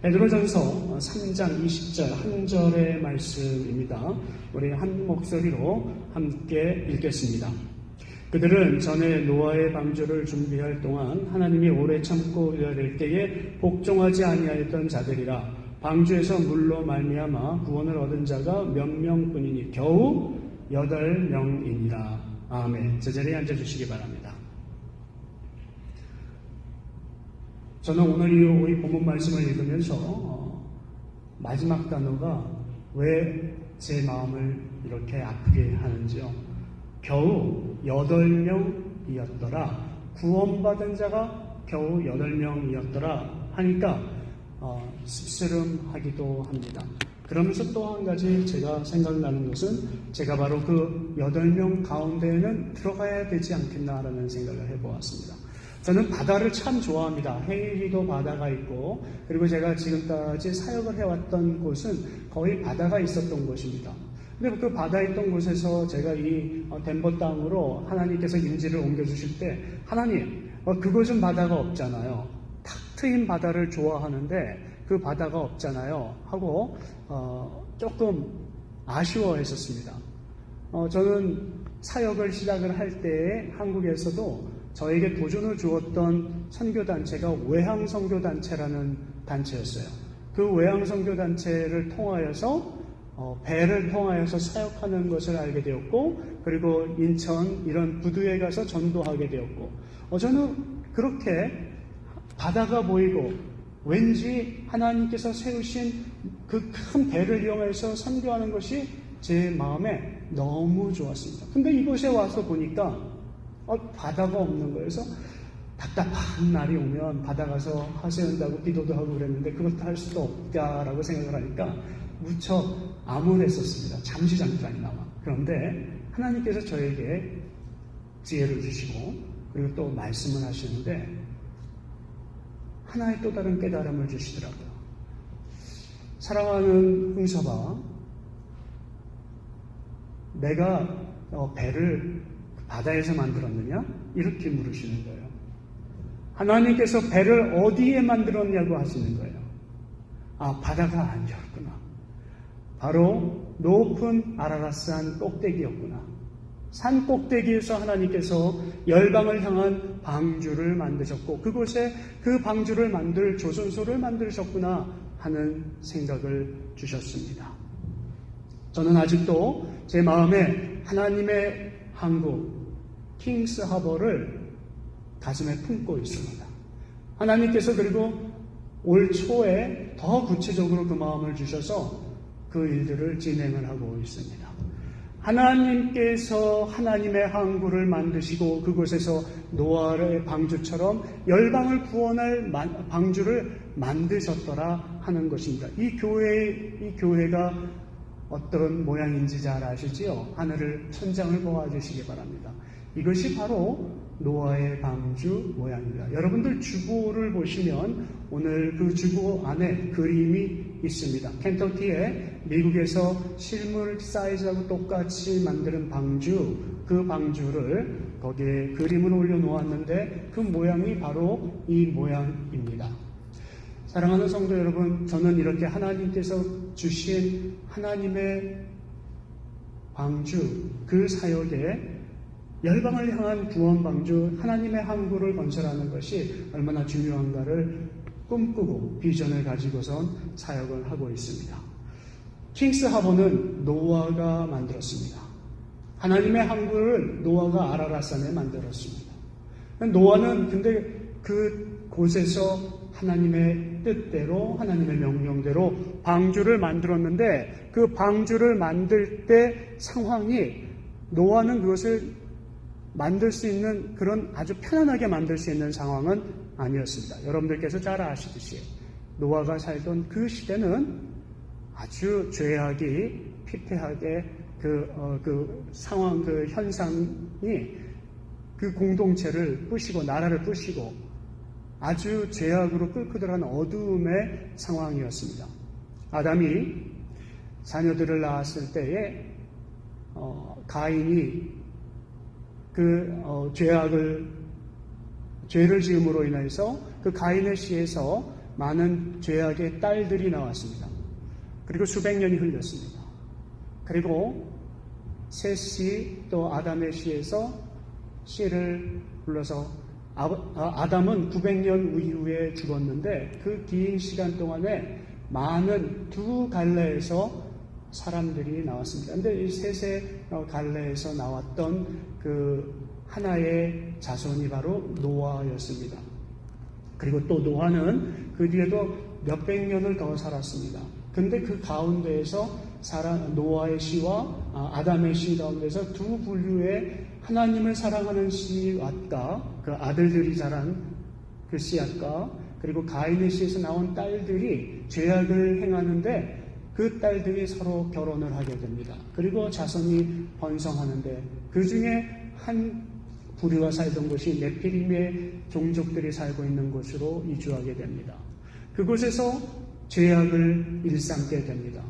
베드로전서 3장 20절 한 절의 말씀입니다. 우리 한 목소리로 함께 읽겠습니다. 그들은 전에 노아의 방주를 준비할 동안 하나님이 오래 참고 기다릴 때에 복종하지 아니하였던 자들이라. 방주에서 물로 말미암아 구원을 얻은 자가 몇 명뿐이니 겨우 8명이니라. 아멘. 제자리에 앉아주시기 바랍니다. 저는 오늘 이 본문 말씀을 읽으면서 마지막 단어가 왜 제 마음을 이렇게 아프게 하는지요. 겨우 8명이었더라. 구원받은 자가 겨우 8명이었더라 하니까 씁쓸하기도 합니다. 그러면서 또 한 가지 제가 생각나는 것은 제가 바로 그 8명 가운데에는 들어가야 되지 않겠나라는 생각을 해보았습니다. 저는 바다를 참 좋아합니다. 헤이리도 바다가 있고, 그리고 제가 지금까지 사역을 해왔던 곳은 거의 바다가 있었던 곳입니다. 근데 그 바다에 있던 곳에서 제가 이 덴버 땅으로 하나님께서 임지를 옮겨주실 때, 하나님, 그곳은 바다가 없잖아요. 탁 트인 바다를 좋아하는데 그 바다가 없잖아요. 하고 조금 아쉬워했었습니다. 저는 사역을 시작을 할 때에 한국에서도 저에게 도전을 주었던 선교단체가 외항선교단체라는 단체였어요. 그 외항선교단체를 통하여서 배를 통하여서 사역하는 것을 알게 되었고, 그리고 인천 이런 부두에 가서 전도하게 되었고, 저는 그렇게 바다가 보이고 왠지 하나님께서 세우신 그 큰 배를 이용해서 선교하는 것이 제 마음에 너무 좋았습니다. 근데 이곳에 와서 보니까 바다가 없는 거여서 답답한 날이 오면 바다 가서 하소연다고 기도도 하고 그랬는데 그것도 할 수도 없다라고 생각을 하니까 무척 암울했었습니다. 잠시나마. 그런데 하나님께서 저에게 지혜를 주시고 그리고 또 말씀을 하시는데 하나의 또 다른 깨달음을 주시더라고요. 사랑하는 흥서봐, 내가 배를 바다에서 만들었느냐? 이렇게 물으시는 거예요. 하나님께서 배를 어디에 만들었냐고 하시는 거예요. 바다가 아니었구나. 바로 높은 아라라산 꼭대기였구나. 산 꼭대기에서 하나님께서 열방을 향한 방주를 만드셨고 그곳에 그 방주를 만들 조선소를 만드셨구나 하는 생각을 주셨습니다. 저는 아직도 제 마음에 하나님의 항구 킹스 하버를 가슴에 품고 있습니다. 하나님께서 그리고 올 초에 더 구체적으로 그 마음을 주셔서 그 일들을 진행을 하고 있습니다. 하나님께서 하나님의 항구를 만드시고 그곳에서 노아의 방주처럼 열방을 구원할 방주를 만드셨더라 하는 것입니다. 이 교회가 어떤 모양인지 잘 아시지요? 하늘을 천장을 보아주시기 바랍니다. 이것이 바로 노아의 방주 모양입니다. 여러분들 주보를 보시면 오늘 그 주보 안에 그림이 있습니다. 켄터키에 미국에서 실물 사이즈하고 똑같이 만드는 방주, 그 방주를 거기에 그림을 올려놓았는데 그 모양이 바로 이 모양입니다. 사랑하는 성도 여러분, 저는 이렇게 하나님께서 주신 하나님의 방주, 그 사역에 열방을 향한 구원 방주, 하나님의 항구를 건설하는 것이 얼마나 중요한가를 꿈꾸고 비전을 가지고선 사역을 하고 있습니다. 킹스 하버는 노아가 만들었습니다. 하나님의 항구를 노아가 아라라산에 만들었습니다. 노아는 근데 그 곳에서 하나님의 뜻대로 하나님의 명령대로 방주를 만들었는데 그 방주를 만들 때 상황이 노아는 그것을 만들 수 있는 그런 아주 편안하게 만들 수 있는 상황은 아니었습니다. 여러분들께서 잘 아시듯이 노아가 살던 그 시대는 아주 죄악이 피폐하게 그 상황, 그 현상이 그 공동체를 부시고 나라를 부시고 아주 죄악으로 끌고 들어간 어두움의 상황이었습니다. 아담이 자녀들을 낳았을 때에 가인이 죄를 지음으로 인해서 그 가인의 씨에서 많은 죄악의 딸들이 나왔습니다. 그리고 수백 년이 흘렸습니다. 그리고 셋이 또 아담의 씨에서 씨를 불러서 아담은 900년 이후에 죽었는데 그 긴 시간 동안에 많은 두 갈래에서 사람들이 나왔습니다. 근데 이 셋의 갈래에서 나왔던 그 하나의 자손이 바로 노아였습니다. 그리고 또 노아는 그 뒤에도 몇백 년을 더 살았습니다. 근데 그 가운데에서 노아의 씨와 아담의 씨 가운데서 두 부류의 하나님을 사랑하는 씨앗과 그 아들들이 자란 그 씨앗과 그리고 가인의 씨에서 나온 딸들이 죄악을 행하는데 그 딸들이 서로 결혼을 하게 됩니다. 그리고 자손이 번성하는데 그 중에 한 부류가 살던 곳이 네피림의 종족들이 살고 있는 곳으로 이주하게 됩니다. 그곳에서 죄악을 일삼게 됩니다.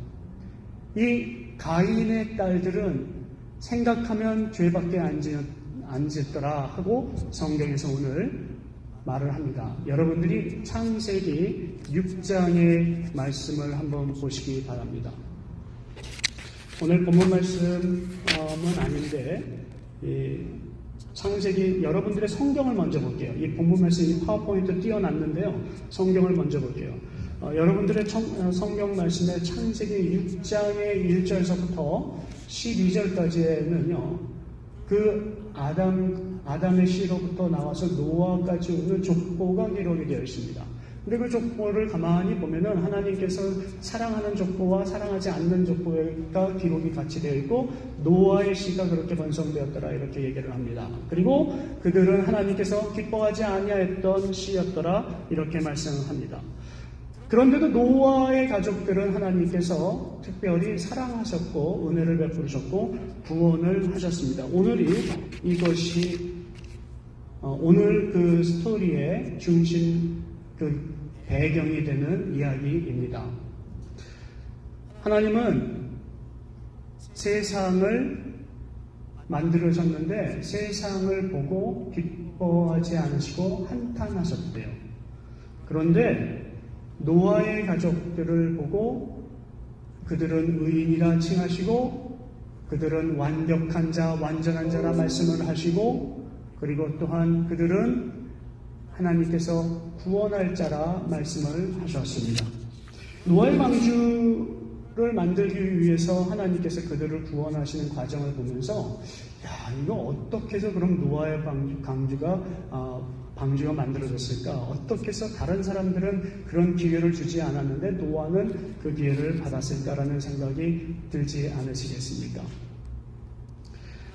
이 가인의 딸들은 생각하면 죄밖에 안 짓더라 하고 성경에서 오늘 말을 합니다. 여러분들이 창세기 6장의 말씀을 한번 보시기 바랍니다. 오늘 본문 말씀은 아닌데 창세기 여러분들의 성경을 먼저 볼게요. 이 본문 말씀이 파워포인트 띄워놨는데요. 성경을 먼저 볼게요. 여러분들의 성경 말씀에 창세기 6장의 1절서부터 12절까지에는요, 그 아담의 씨로부터 나와서 노아까지 오는 족보가 기록이 되어 있습니다. 근데 그 족보를 가만히 보면은 하나님께서 사랑하는 족보와 사랑하지 않는 족보가 기록이 같이 되어 있고 노아의 씨가 그렇게 번성되었더라 이렇게 얘기를 합니다. 그리고 그들은 하나님께서 기뻐하지 아니하였던 씨였더라 이렇게 말씀을 합니다. 그런데도 노아의 가족들은 하나님께서 특별히 사랑하셨고 은혜를 베푸셨고 구원을 하셨습니다. 이것이 오늘 그 스토리의 중심 그 배경이 되는 이야기입니다. 하나님은 세상을 만들으셨는데 세상을 보고 기뻐하지 않으시고 한탄하셨대요. 그런데 노아의 가족들을 보고 그들은 의인이라 칭하시고 그들은 완벽한 자, 완전한 자라 말씀을 하시고 그리고 또한 그들은 하나님께서 구원할 자라 말씀을 하셨습니다. 노아의 방주를 만들기 위해서 하나님께서 그들을 구원하시는 과정을 보면서 이거 어떻게 해서 그럼 노아의 방주가 만들어졌을까? 어떻게 해서 다른 사람들은 그런 기회를 주지 않았는데 노아는 그 기회를 받았을까라는 생각이 들지 않으시겠습니까?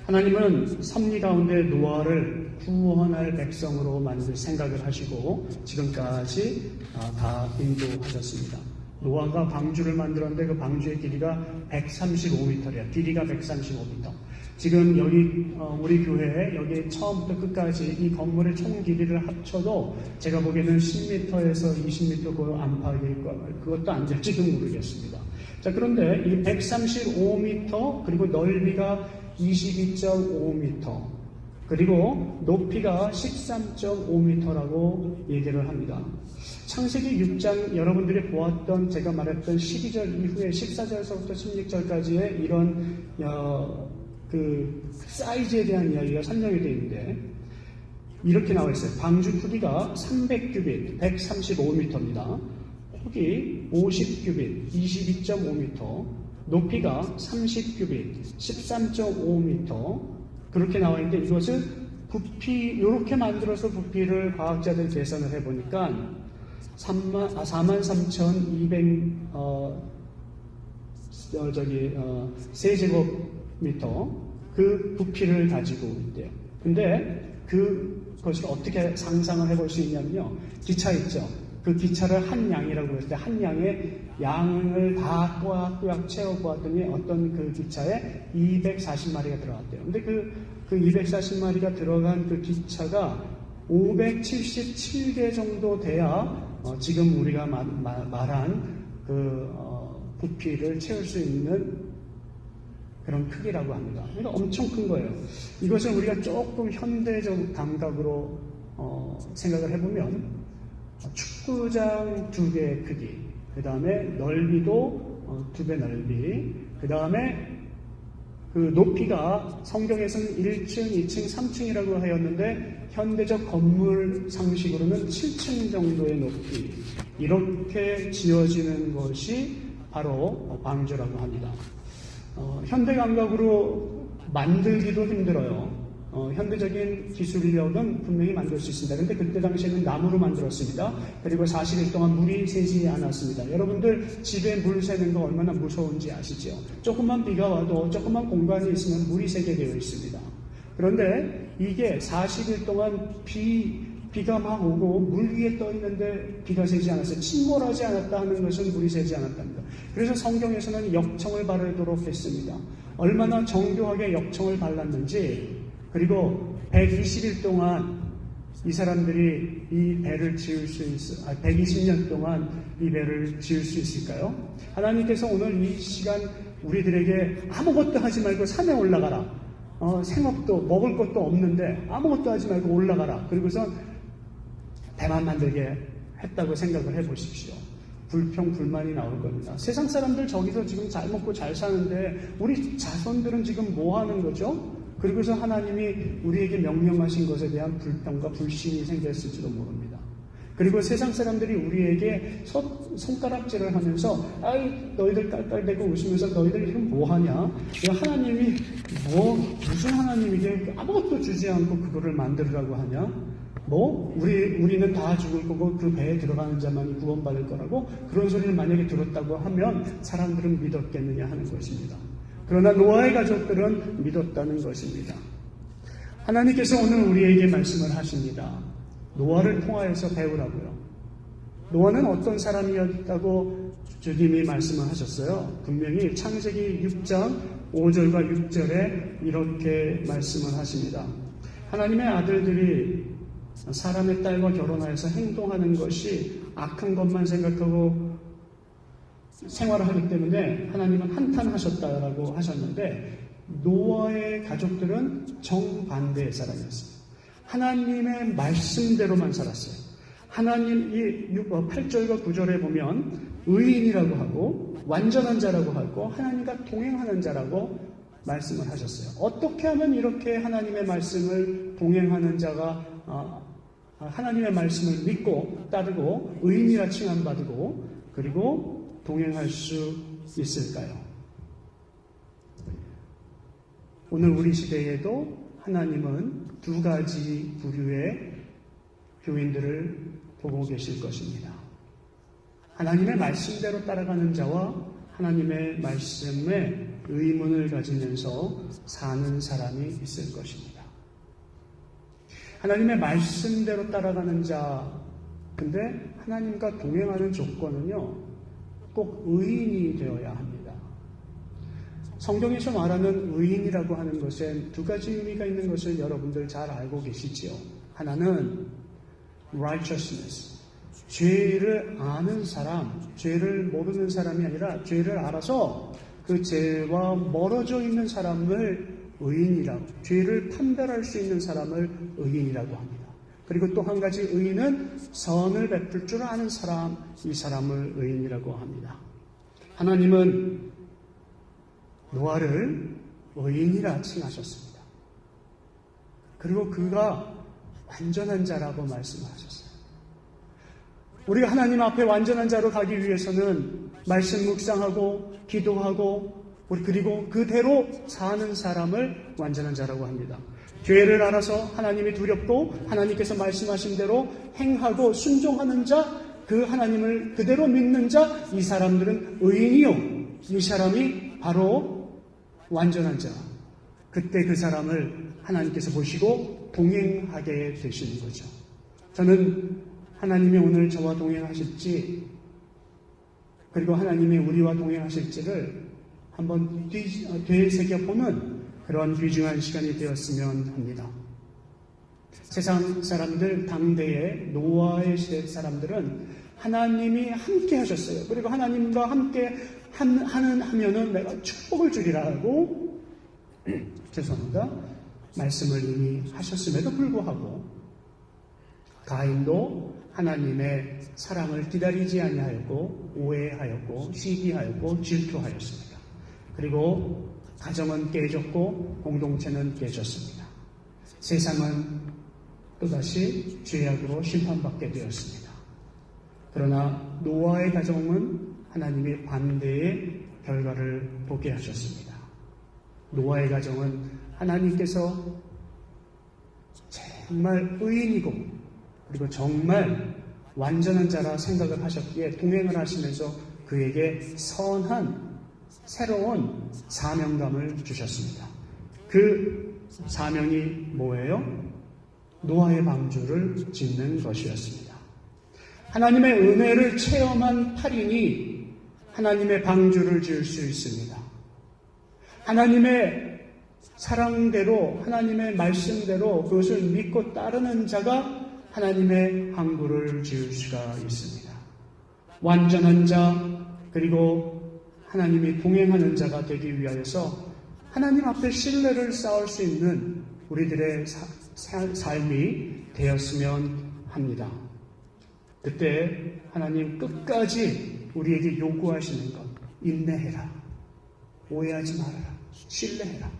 하나님은 섭리 가운데 노아를 구원할 백성으로 만들 생각을 하시고 지금까지 다 인도하셨습니다. 노아가 방주를 만들었는데 그 방주의 길이가 135m래요. 길이가 135m. 지금 여기 우리 교회 여기 처음부터 끝까지 이 건물의 총 길이를 합쳐도 제가 보기에는 10m에서 20m 그 안팎일 거예요. 그것도 안 될지도 모르겠습니다. 자, 그런데 이 135m 그리고 넓이가 22.5m 그리고 높이가 13.5m라고 얘기를 합니다. 창세기 6장 여러분들이 보았던 제가 말했던 12절 이후에 14절에서부터 16절까지의 이런 그 사이즈에 대한 이야기가 설명이 되어 있는데 이렇게 나와 있어요. 방주 크기가 300규빗 135m입니다. 폭이 50규빗 22.5m 높이가 30규빗 13.5m 그렇게 나와 있는데 이것을 부피 이렇게 만들어서 부피를 과학자들 계산을 해보니까 43,200 세제곱미터 그 부피를 가지고 있대요. 근데 그것을 어떻게 상상을 해볼 수 있냐면요. 기차 있죠. 그 기차를 한 양이라고 했을 때 한 양의 양을 다 꼬약 채워보았더니 어떤 그 기차에 240마리가 들어갔대요. 근데 그 240마리가 들어간 그 기차가 577개 정도 돼야 지금 우리가 말한 그 부피를 채울 수 있는 그런 크기라고 합니다. 그러니까 엄청 큰 거예요. 이것을 우리가 조금 현대적 감각으로 생각을 해보면 축구장 2개 크기, 그 다음에 넓이도 2배 넓이, 그 다음에 그 높이가 성경에서는 1층, 2층, 3층이라고 하였는데 현대적 건물 상식으로는 7층 정도의 높이, 이렇게 지어지는 것이 바로 방주라고 합니다. 현대 감각으로 만들기도 힘들어요. 현대적인 기술력은 분명히 만들 수 있습니다. 그런데 그때 당시에는 나무로 만들었습니다. 그리고 40일 동안 물이 새지 않았습니다. 여러분들 집에 물 새는 거 얼마나 무서운지 아시죠? 조금만 비가 와도 조금만 공간이 있으면 물이 새게 되어 있습니다. 그런데 이게 40일 동안 비가 막 오고 물 위에 떠 있는데 비가 새지 않았어요. 침몰하지 않았다 하는 것은 물이 새지 않았답니다. 그래서 성경에서는 역청을 바르도록 했습니다. 얼마나 정교하게 역청을 발랐는지, 그리고 120일 동안 이 사람들이 이 배를 지을 수 120년 동안 이 배를 지을 수 있을까요? 하나님께서 오늘 이 시간 우리들에게 아무것도 하지 말고 산에 올라가라. 생업도 먹을 것도 없는데 아무것도 하지 말고 올라가라. 그리고서 배만 만들게 했다고 생각을 해보십시오. 불평, 불만이 나올 겁니다. 세상 사람들 저기서 지금 잘 먹고 잘 사는데 우리 자손들은 지금 뭐 하는 거죠? 그리고서 하나님이 우리에게 명령하신 것에 대한 불평과 불신이 생겼을지도 모릅니다. 그리고 세상 사람들이 우리에게 손가락질을 하면서 너희들 깔깔대고 웃으면서 너희들 지금 뭐 하냐? 하나님이 무슨 하나님에게 아무것도 주지 않고 그거를 만들으라고 하냐? 우리는 다 죽을 거고 그 배에 들어가는 자만이 구원받을 거라고 그런 소리를 만약에 들었다고 하면 사람들은 믿었겠느냐 하는 것입니다. 그러나 노아의 가족들은 믿었다는 것입니다. 하나님께서 오늘 우리에게 말씀을 하십니다. 노아를 통하여서 배우라고요. 노아는 어떤 사람이었다고 주님이 말씀을 하셨어요. 분명히 창세기 6장 5절과 6절에 이렇게 말씀을 하십니다. 하나님의 아들들이 사람의 딸과 결혼하여서 행동하는 것이 악한 것만 생각하고 생활을 하기 때문에 하나님은 한탄하셨다라고 하셨는데, 노아의 가족들은 정반대의 사람이었어요. 하나님의 말씀대로만 살았어요. 하나님 이 8절과 9절에 보면 의인이라고 하고 완전한 자라고 하고 하나님과 동행하는 자라고 말씀을 하셨어요. 어떻게 하면 이렇게 하나님의 말씀을 동행하는 자가 하나님의 말씀을 믿고 따르고 의인이라 칭함받고 그리고 동행할 수 있을까요? 오늘 우리 시대에도 하나님은 2가지 부류의 교인들을 보고 계실 것입니다. 하나님의 말씀대로 따라가는 자와 하나님의 말씀에 의문을 가지면서 사는 사람이 있을 것입니다. 하나님의 말씀대로 따라가는 자, 근데 하나님과 동행하는 조건은요, 꼭 의인이 되어야 합니다. 성경에서 말하는 의인이라고 하는 것엔 2가지 의미가 있는 것을 여러분들 잘 알고 계시지요. 하나는 righteousness, 죄를 아는 사람, 죄를 모르는 사람이 아니라 죄를 알아서 그 죄와 멀어져 있는 사람을 의인이라고, 죄를 판별할 수 있는 사람을 의인이라고 합니다. 그리고 또 한 가지 의인은 선을 베풀 줄 아는 사람, 이 사람을 의인이라고 합니다. 하나님은 노아를 의인이라 칭하셨습니다. 그리고 그가 완전한 자라고 말씀하셨어요. 우리가 하나님 앞에 완전한 자로 가기 위해서는 말씀 묵상하고 기도하고 그리고 그대로 사는 사람을 완전한 자라고 합니다. 죄를 알아서 하나님이 두렵고 하나님께서 말씀하신 대로 행하고 순종하는 자, 그 하나님을 그대로 믿는 자, 이 사람들은 의인이요, 이 사람이 바로 완전한 자. 그때 그 사람을 하나님께서 보시고 동행하게 되시는 거죠. 저는 하나님이 오늘 저와 동행하실지, 그리고 하나님이 우리와 동행하실지를 한번 되새겨보는 그런 귀중한 시간이 되었으면 합니다. 세상 사람들, 당대의 노아의 시대 사람들은 하나님이 함께 하셨어요. 그리고 하나님과 함께 하면은 내가 축복을 주리라고 죄송합니다. 말씀을 이미 하셨음에도 불구하고 가인도 하나님의 사랑을 기다리지 아니하였고 오해하였고 시기하였고 질투하였습니다. 그리고 가정은 깨졌고 공동체는 깨졌습니다. 세상은 또다시 죄악으로 심판받게 되었습니다. 그러나 노아의 가정은 하나님의 반대의 결과를 보게 하셨습니다. 노아의 가정은 하나님께서 정말 의인이고 그리고 정말 완전한 자라 생각을 하셨기에 동행을 하시면서 그에게 선한 새로운 사명감을 주셨습니다. 그 사명이 뭐예요? 노아의 방주를 짓는 것이었습니다. 하나님의 은혜를 체험한 8인이 하나님의 방주를 지을 수 있습니다. 하나님의 사랑대로 하나님의 말씀대로 그것을 믿고 따르는 자가 하나님의 항구를 지을 수가 있습니다. 완전한 자 그리고 하나님이 동행하는 자가 되기 위하여서 하나님 앞에 신뢰를 쌓을 수 있는 우리들의 삶이 되었으면 합니다. 그때 하나님 끝까지 우리에게 요구하시는 것, 인내해라, 오해하지 말아라, 신뢰해라.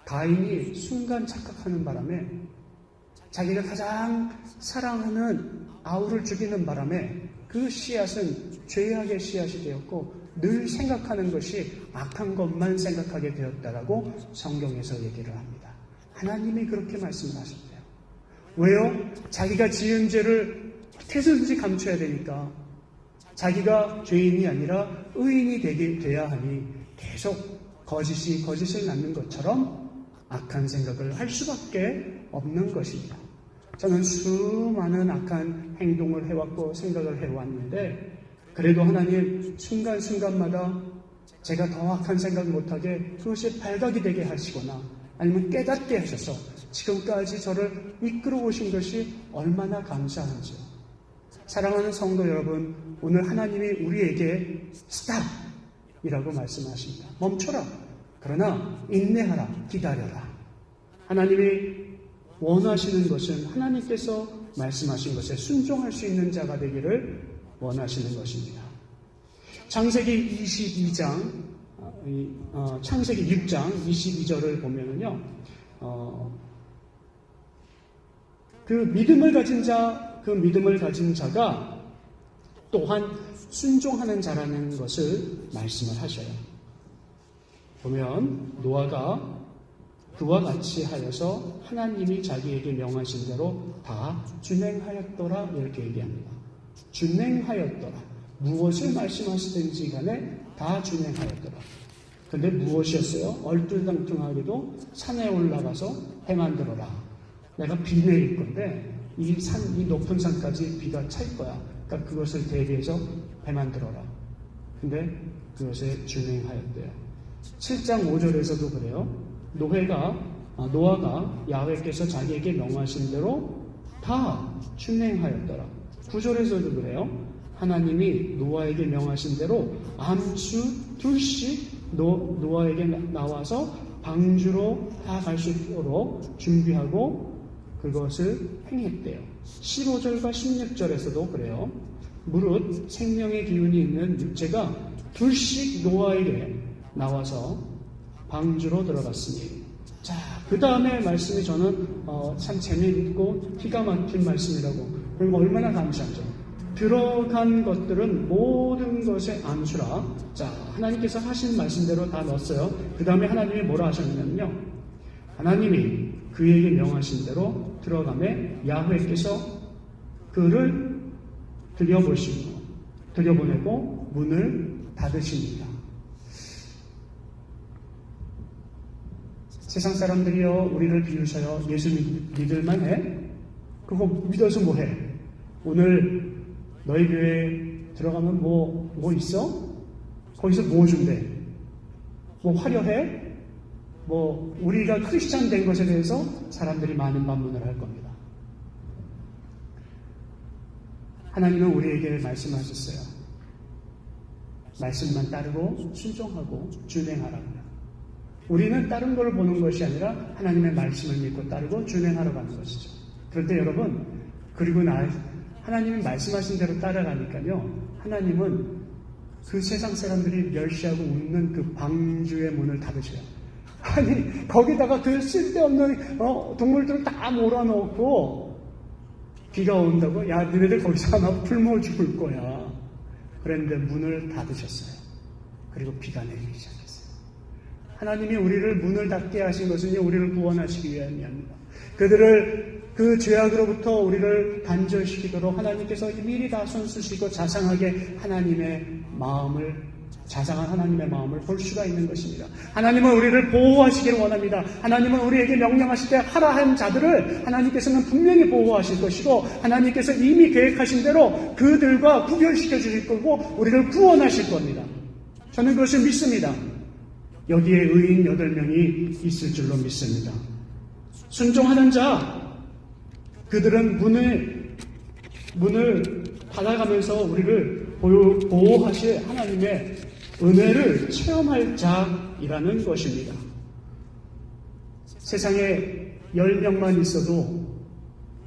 가인이 순간 착각하는 바람에 자기가 가장 사랑하는 아우를 죽이는 바람에 그 씨앗은 죄악의 씨앗이 되었고 늘 생각하는 것이 악한 것만 생각하게 되었다라고 성경에서 얘기를 합니다. 하나님이 그렇게 말씀을 하셨대요. 왜요? 자기가 지은 죄를 어떻게든지 감춰야 되니까 자기가 죄인이 아니라 의인이 돼야 하니 계속 거짓을 낳는 것처럼 악한 생각을 할 수밖에 없는 것입니다. 저는 수많은 악한 행동을 해왔고 생각을 해왔는데 그래도 하나님 순간순간마다 제가 더 악한 생각 못하게 그것이 발각이 되게 하시거나 아니면 깨닫게 하셔서 지금까지 저를 이끌어 오신 것이 얼마나 감사한지요. 사랑하는 성도 여러분, 오늘 하나님이 우리에게 스탑! 이라고 말씀하십니다. 멈춰라. 그러나 인내하라. 기다려라. 하나님이 원하시는 것은 하나님께서 말씀하신 것에 순종할 수 있는 자가 되기를 원하시는 것입니다. 창세기 22장, 창세기 6장 22절을 보면은요, 그 믿음을 가진 자가 또한 순종하는 자라는 것을 말씀을 하셔요. 보면 노아가 그와 같이 하여서 하나님이 자기에게 명하신 대로 다 준행하였더라 이렇게 얘기합니다. 준행하였더라. 무엇을 말씀하시든지 간에 다 준행하였더라. 근데 무엇이었어요? 얼떨떨하게도 산에 올라가서 배 만들어라. 내가 비 내릴 건데 이 높은 산까지 비가 찰 거야. 그러니까 그것을 대비해서 배 만들어라. 근데 그것에 준행하였대요. 7장 5절에서도 그래요. 노아가 야훼께서 자기에게 명하신 대로 다 준행하였더라. 9절에서도 그래요. 하나님이 노아에게 명하신 대로 암수 둘씩 노아에게 나와서 방주로 다 갈 수 있도록 준비하고 그것을 행했대요. 15절과 16절에서도 그래요. 무릇 생명의 기운이 있는 육체가 둘씩 노아에게 나와서 방주로 들어갔으니. 자, 그 다음에 말씀이 저는 참 재미있고 기가 막힌 말씀이라고. 그리고 얼마나 감사하죠. 들어간 것들은 모든 것의 암수라. 자, 하나님께서 하신 말씀대로 다 넣었어요. 그 다음에 하나님이 뭐라 하셨냐면요. 하나님이 그에게 명하신 대로 들어가매 야훼께서 그를 들여보내고 문을 닫으십니다. 세상 사람들이요, 우리를 비웃어요. 예수 믿을만 해? 그거 믿어서 뭐 해? 오늘 너희 교회에 들어가면 뭐 있어? 거기서 뭐 준대? 뭐 화려해? 우리가 크리스찬 된 것에 대해서 사람들이 많은 반문을 할 겁니다. 하나님은 우리에게 말씀하셨어요. 말씀만 따르고 순종하고 준행하라고요. 우리는 다른 걸 보는 것이 아니라 하나님의 말씀을 믿고 따르고 준행하러 가는 것이죠. 그런데 여러분, 그리고 하나님이 말씀하신 대로 따라가니까요. 하나님은 그 세상 사람들이 멸시하고 웃는 그 방주의 문을 닫으셔요. 아니 거기다가 그 쓸데없는 동물들을 다 몰아넣고 비가 온다고? 야 너네들 거기서 아마 굶어 죽을 거야. 그랬는데 문을 닫으셨어요. 그리고 비가 내리기 시작했어요. 하나님이 우리를 문을 닫게 하신 것은요 우리를 구원하시기 위함입니다. 그들을 그 죄악으로부터 우리를 단절시키도록 하나님께서 미리 다 손쓰시고 자상한 하나님의 마음을 볼 수가 있는 것입니다. 하나님은 우리를 보호하시기를 원합니다. 하나님은 우리에게 명령하실 때 하라 한 자들을 하나님께서는 분명히 보호하실 것이고 하나님께서 이미 계획하신 대로 그들과 구별시켜 주실 거고 우리를 구원하실 겁니다. 저는 그것을 믿습니다. 여기에 의인 8명이 있을 줄로 믿습니다. 순종하는 자, 그들은 문을 닫아가면서 우리를 보호하실 하나님의 은혜를 체험할 자이라는 것입니다. 세상에 10명만 있어도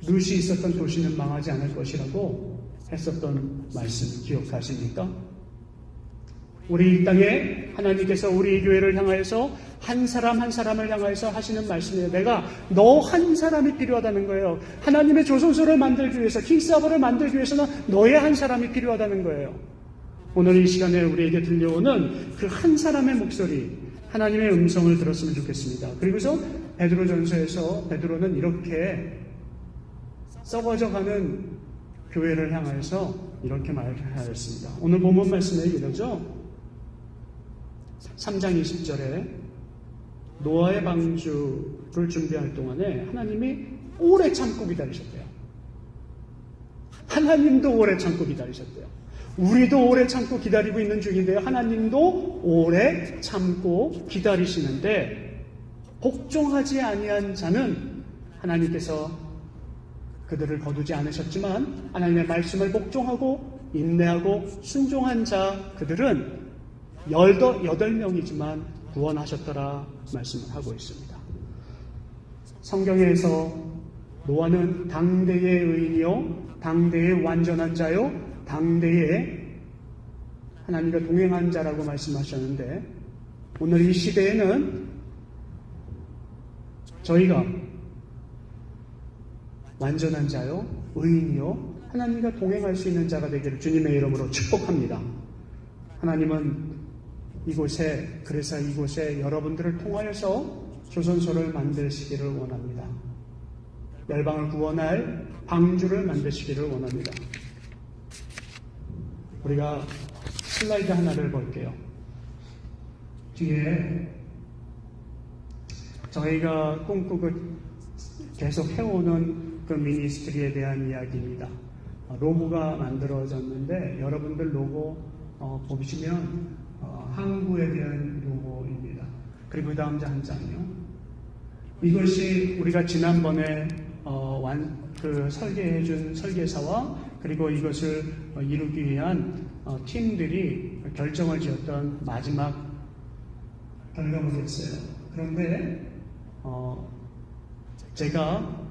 룻이 있었던 도시는 망하지 않을 것이라고 했었던 말씀 기억하십니까? 우리 이 땅에 하나님께서 우리 교회를 향하여서 한 사람 한 사람을 향하여서 하시는 말씀이에요. 내가 너 한 사람이 필요하다는 거예요. 하나님의 조선소를 만들기 위해서, 킹스아버를 만들기 위해서는 너의 한 사람이 필요하다는 거예요. 오늘 이 시간에 우리에게 들려오는 그 한 사람의 목소리, 하나님의 음성을 들었으면 좋겠습니다. 그리고서 베드로전서에서 베드로는 이렇게 썩어져가는 교회를 향하여서 이렇게 말하였습니다. 오늘 본문 말씀에 이러죠. 3장 20절에 노아의 방주를 준비할 동안에 하나님이 오래 참고 기다리셨대요. 하나님도 오래 참고 기다리셨대요. 우리도 오래 참고 기다리고 있는 중인데요. 하나님도 오래 참고 기다리시는데 복종하지 아니한 자는 하나님께서 그들을 거두지 않으셨지만 하나님의 말씀을 복종하고 인내하고 순종한 자 그들은 8명이지만 구원하셨더라 말씀을 하고 있습니다. 성경에서 노아는 당대의 의인이요 당대의 완전한 자요 당대의 하나님과 동행한 자라고 말씀하셨는데 오늘 이 시대에는 저희가 완전한 자요 의인이요 하나님과 동행할 수 있는 자가 되기를 주님의 이름으로 축복합니다. 하나님은 그래서 이곳에 여러분들을 통하여서 조선소를 만드시기를 원합니다. 열방을 구원할 방주를 만드시기를 원합니다. 우리가 슬라이드 하나를 볼게요. 뒤에 저희가 꿈꾸고 계속 해오는 그 미니스트리에 대한 이야기입니다. 로고가 만들어졌는데 여러분들 로고 보시면 항구에 대한 로고입니다. 그리고 그 다음 한 장이요. 이것이 우리가 지난번에 설계해준 설계사와 그리고 이것을 이루기 위한 팀들이 결정을 지었던 마지막 결과물이었어요. 그런데 제가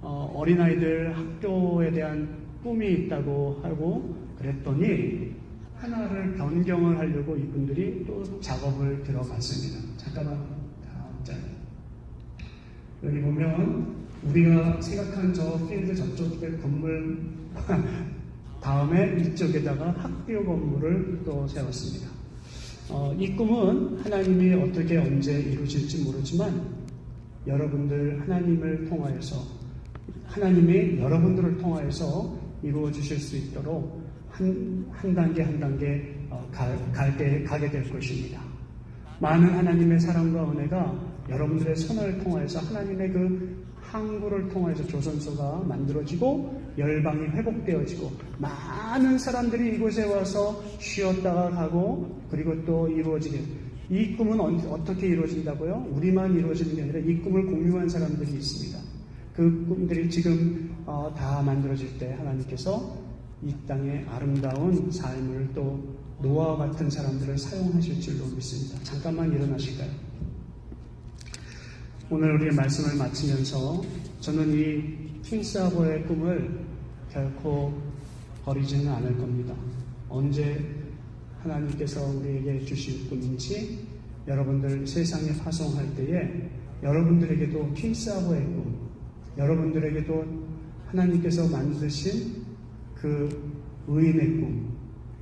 어린아이들 학교에 대한 꿈이 있다고 하고 그랬더니 하나를 변경을 하려고 이분들이 또 작업을 들어갔습니다. 잠깐만 다음 장. 여기 보면 우리가 생각한 저 필드 저쪽에 건물 다음에 이쪽에다가 학교 건물을 또 세웠습니다. 이 꿈은 하나님이 어떻게 언제 이루어질지 모르지만 여러분들 하나님을 통하여서 하나님이 여러분들을 통하여서 이루어 주실 수 있도록 한 단계 한 단계 가게 될 것입니다. 많은 하나님의 사랑과 은혜가 여러분들의 손을 통하여서 하나님의 그 항구를 통해서 조선소가 만들어지고 열방이 회복되어지고 많은 사람들이 이곳에 와서 쉬었다가 가고 그리고 또 이루어지게 이 꿈은 어떻게 이루어진다고요? 우리만 이루어지는 게 아니라 이 꿈을 공유한 사람들이 있습니다. 그 꿈들이 지금 다 만들어질 때 하나님께서 이 땅의 아름다운 삶을 또 노아와 같은 사람들을 사용하실 줄로 믿습니다. 잠깐만 일어나실까요? 오늘 우리의 말씀을 마치면서 저는 이 킹스아버의 꿈을 결코 버리지는 않을 겁니다. 언제 하나님께서 우리에게 주실 꿈인지 여러분들 세상에 파송할 때에 여러분들에게도 킹스아버의 꿈, 여러분들에게도 하나님께서 만드신 그 의인의 꿈,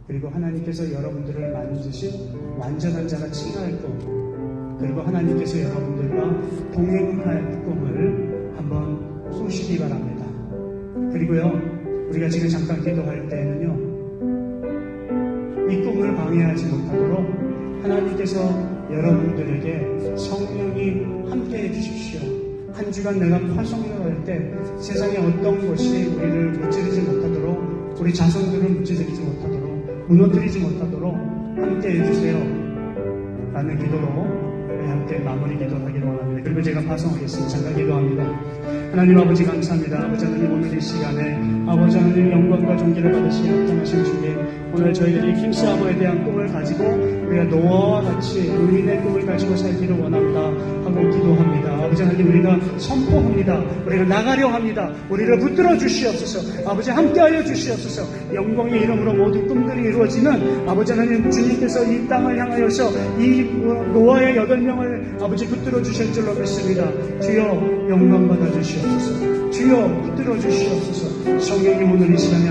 그리고 하나님께서 여러분들을 만드신 완전한 자가 칭할 꿈, 그리고 하나님께서 여러분들과 동행할 꿈을 한번 꾸시기 바랍니다. 그리고요, 우리가 지금 잠깐 기도할 때에는요, 이 꿈을 방해하지 못하도록 하나님께서 여러분들에게 성령이 함께 해주십시오. 한 주간 내가 파송을 할 때 세상에 어떤 것이 우리를 무찌르지 못하도록, 우리 자손들을 무찌르지 못하도록, 무너뜨리지 못하도록 함께 해주세요 라는 기도로 함께 마무리 기도하기를 원합니다. 그리고 제가 파송하겠습니다. 잠깐 기도합니다. 하나님 아버지 감사합니다. 아버지 하나님 오늘 이 시간에 아버지 하나님 영광과 존귀를 받으시기 합당하신 주님, 오늘 저희들이 킹스아버에 대한 꿈을 가지고 우리가 노아와 같이 의인의 꿈을 가지고 살기를 원합니다 하고 기도합니다. 아버지 하나님 우리가 선포합니다. 우리가 나가려 합니다. 우리를 붙들어 주시옵소서. 아버지 함께하여 주시옵소서. 영광의 이름으로 모든 꿈들이 이루어지는 아버지 하나님 주님께서 이 땅을 향하여서 이 노아의 8명을 아버지 붙들어 주실 줄로 믿습니다. 주여 영광 받아 주시옵소서. 주여 붙들어 주시옵소서. 성령님 오늘 이 시간에